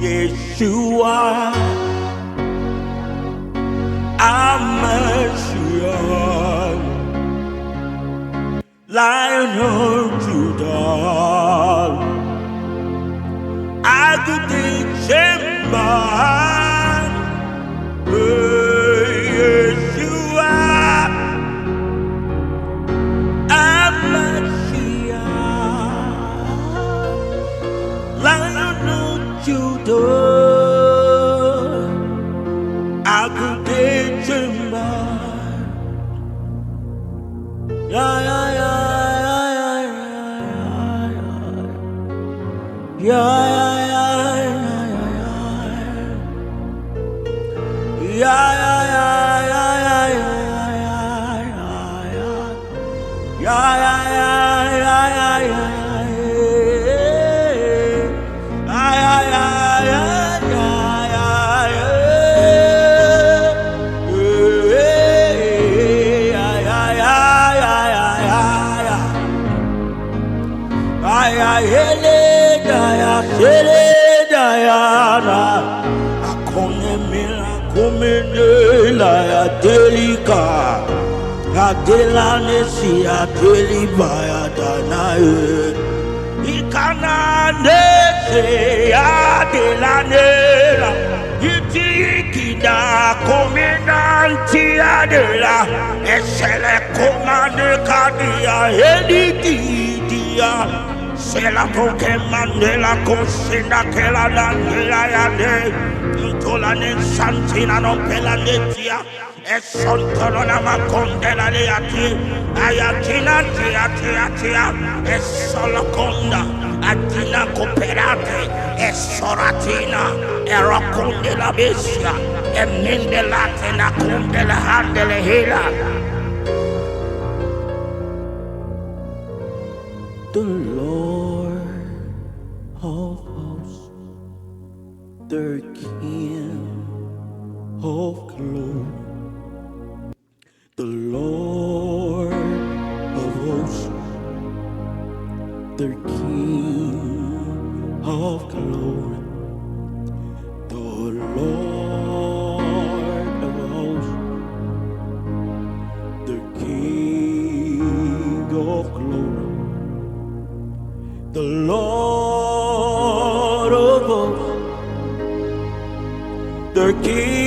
Yeshua, Amashiach, Lion of Judah, Agudi Shemban, Yeshua, Amashiach, Lion of Judah, Agudi Shemban, yeah, yeah, yeah, yeah, yeah, yeah, Adelane si adeli baya danae ikana ne se adelane la iti kida komenanti adela esele komane kadia edidia se la poke mandela kosina kela dandela yade intolane santina non pelanetia Esontolona makondela leati ayatina tia esolokonda atina cooperate esoratina erokondela besia emindela tena kondela handele hela. The Lord of hosts, the King of glory. The Lord of hosts, the King of glory. The Lord of hosts, the King of glory. The Lord of hosts, the King